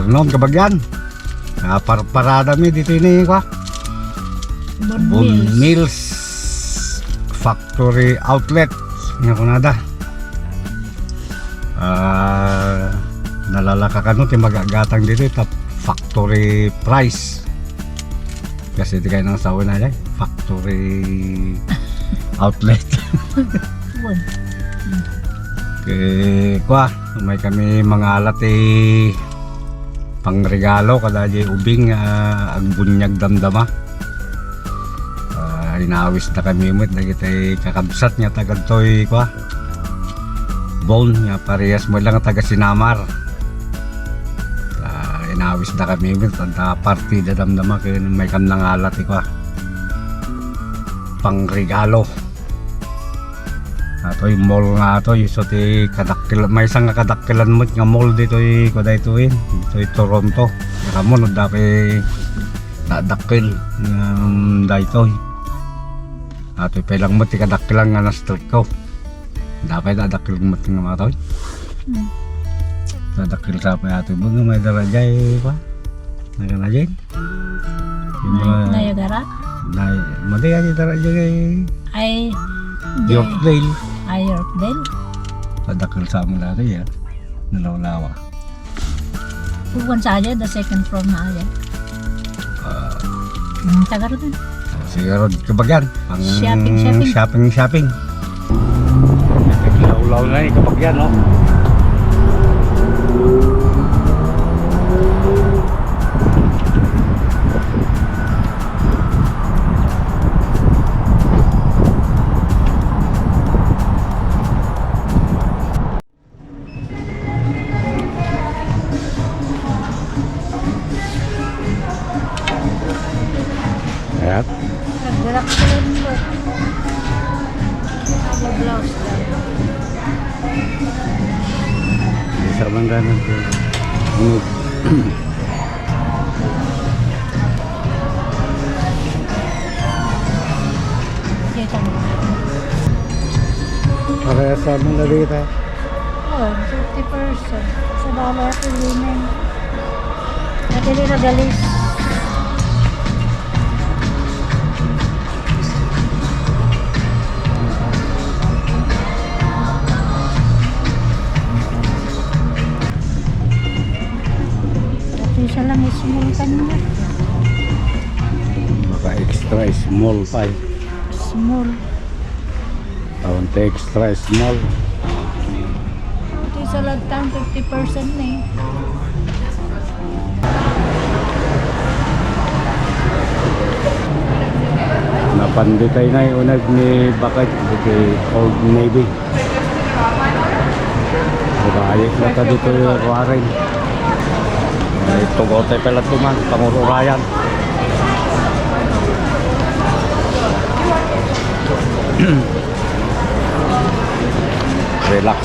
afternoon kabagyan. Parada mi dito ini ko. Bon Mills Factory Outlet. Nga ko nada. Nalalaka ka no, magagatang dito tap factory price. Kasi di kayo nang sawa na dyan. Factory outlet. Kaya kwa, may kami mga alat pang regalo kada di ubing ang bunyag damdama. Inawis na kami umit na kita kakabsat niya tagadtoy kwa. Bone niya parehas mo lang taga Sinamar. Inawis na kami umit tanda party da damdama kaya may kanlang alat kwa. Pang regalo. Ato yung mall nga ato, so ti kadakil, may isang kadakkilan mo nga mall dito kuda ito dito Toronto. Kamu no dapat dadakil dito. Ato pelang mo ti kadakkilan nga na street ko. Dapat dadakil mo ti nga mga to. Dadakil sa pa ato mo nga may darajay pa. Naganajay. Nayagara? Madaya di darajay Ay Yorkdale. Ay Yorkdale? Padakil sa amin natin yan. Nalawlawa. Buwan sa aja, the second floor na aja. Tagar din. Siguro kabagyan. Pang Shopping. Naglawlaw na kabagyan, no? Ayan. Nagdarak ko lang mo. Blouse lang. Isa man ka nag-unog. Dito mo. Parehas sa amin na dito. Oh, 50%. Sa bala ito linen. Natili na galis. Isa lang small kanina. Maka extra small pa. Small. Kaunti extra small. Isa lang tang 50% na eh. Napanditay na yung unag ni Bakit di Old Navy. Ayos na ta dito yung Warren. Ito gote pala tuman, pangururayan. Relax.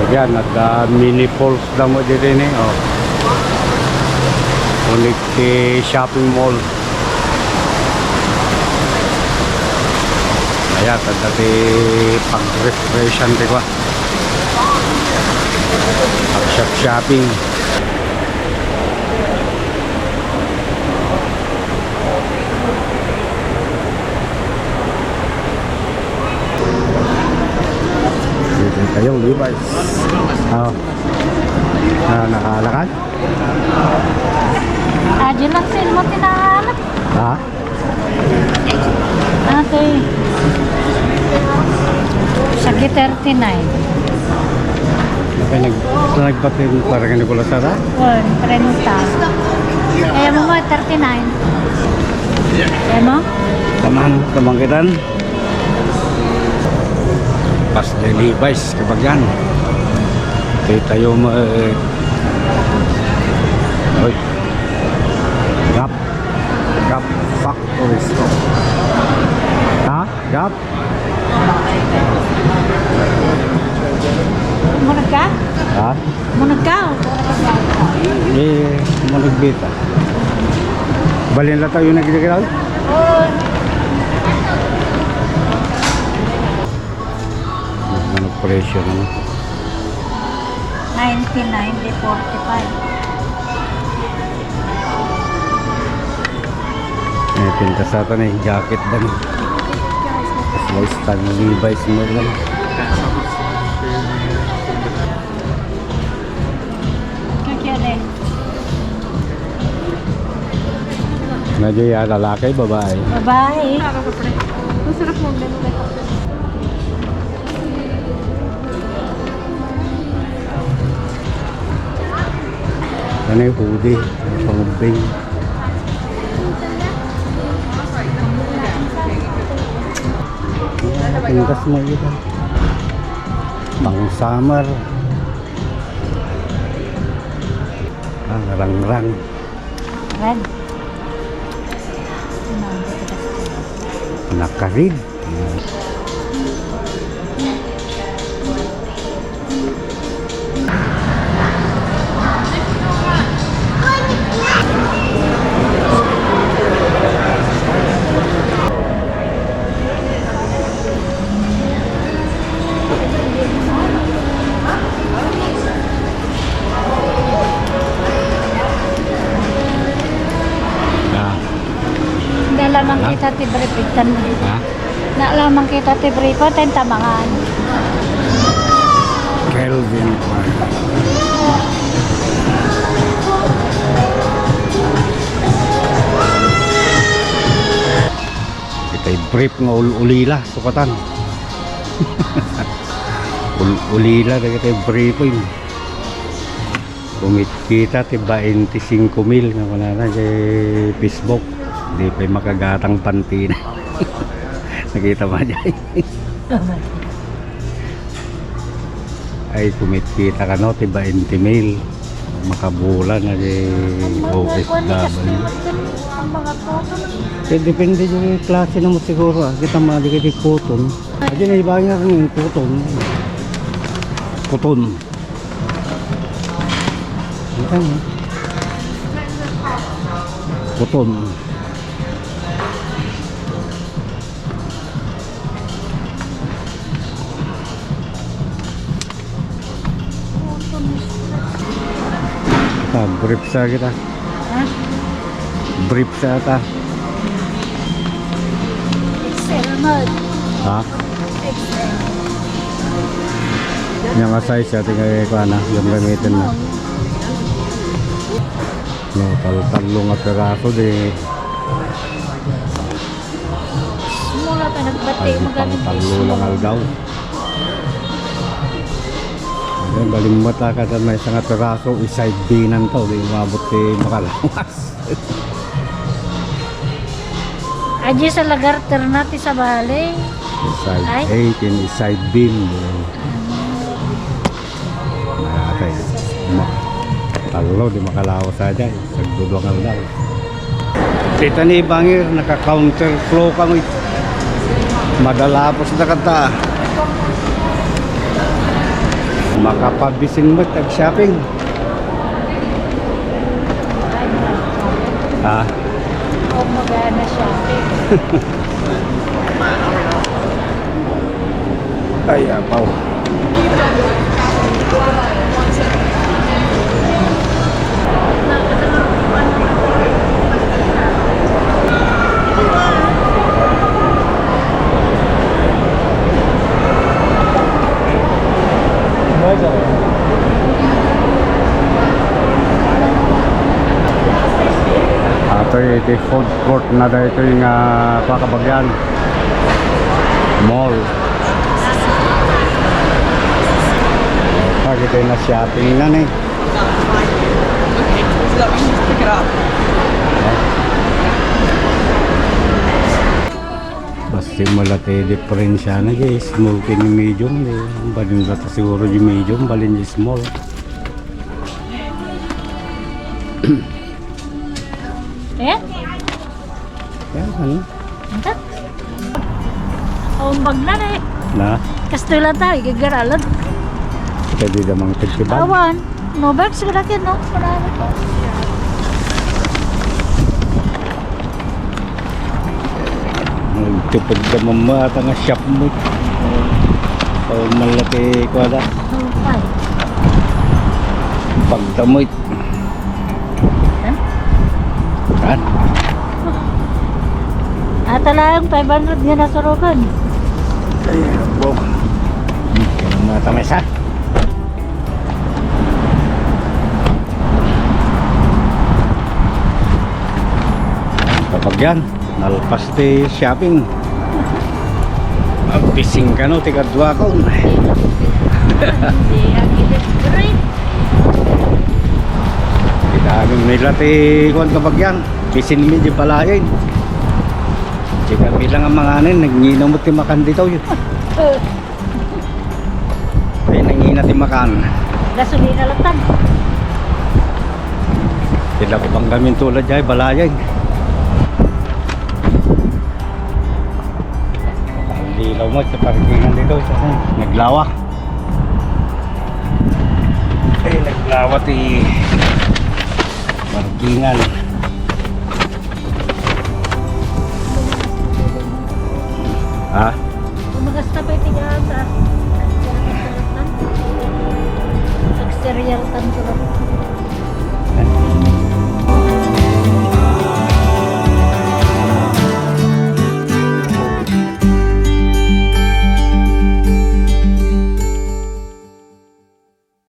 Yan, nagka-mini falls na mo dito rin eh. Oh. Ulit shopping mall. Ayan, tadi pag-refreshan di ba? Pag-shopping. Ayong Levi's. Oh. Nakalakad? Diyan lang sale mo tinahanap. Ha? Ate. Sagi 39. Nagpatin parang ano pula sana? 30. Kaya mo 39. Kaya mo? Tamangkitan. Pas de Levi's kabagyan. Kaya tayo oy. Gap Factory Store. Ha? Gap? Munag ka? Ha? Munag ka? Manugbita. Balin lang tayo nagkikiraw? Anong presyo naman? 99, di 45. Pinta sa ito na yung jacket ba niya? Slice tag Levi's mo lang. Kakiyale. Medyo yung lalaki, babae. Babae. Masarap mo ganun. Ano yung hoodie? Pangubing. Pintas mo yun. Pang summer. Rang-rang. Red. Nakarid. Nalamang kita tibripitan mo. Ha? Nalamang kita tibripitan tamangan. Kelvin Klein. Ita'y brief nga ulila, sukatan. Ulila, ita'y brief yun. Kumit kita, tiba 25,000 nga wala na sa Facebook. Hindi pa'y makagatang pantina. Nakita mo dyan. Ay kumit kita ka no, tiba 20,000. Makabulan na di OSW. Depende yung klase na mo siguro. Kita mali ka di cotton. Kasi na iba nga rin yung cotton. Cotton. Kita mo. Cotton. Brief sa kita. Ha? Brief sa ata. Excel mode. Ha? Excel. Yung size siya tingay ko na yung gamitin na. No, talo nga peraso di. Mula ka nagbati Ay, mo pang gamit. talo lang al daw. Ay, balimbat ka sa may isang peraso, iside binan to, di umabot di makalawas. Aji sa lagar ternati sa bale. Side Ay. 8 in side beam. Nakatay. Talo di makalawas aja, sagdudungal daw. Kita ni Bangir, naka-counter flow kami. Madalapos na kanta. Makapabisin mo tag-shopping. Ha? O magana shopping. Ay, apaw. Ito food court na dito yung Pakabagyan Mall. Kita na shopping na eh. Basta malaki diferensya na guys. Small kini medium eh. Balin ba siguro yung medium, balin yung small. Eh? Yan ano? Angkat. Umbag na eh. Na? Kastulan tayo, gagaralan. Pwede namang festival. Awan. No, back sa laki, no? Marami pa. Nagtupad ka mamata nga shop mo. O malaki ko na. Ay. Pagdamoy. Yan. Kan? Ata lang, 500 nga nasurukan. Ay, wow. Kaya mga tamesa. Kapag yan, nalpas di shopping. Pising ka no, tika dua ko. Hindi, ang ilit great. Kita aming nila ti kuwan kapag yan. Pisin medyo palayan. Jika bilang ang mga anin, nagngina mo ti makan dito yun. Ay, nangina ti makan. Gasolina latan. Sila ko bang gamin tulad dyan, balayan. Ang lilaw mo sa parkingan dito. Naglawa. Ay, naglawa ti parkingan. Ha? Tumagas na pa yung tigasa. Nagserial tan ko.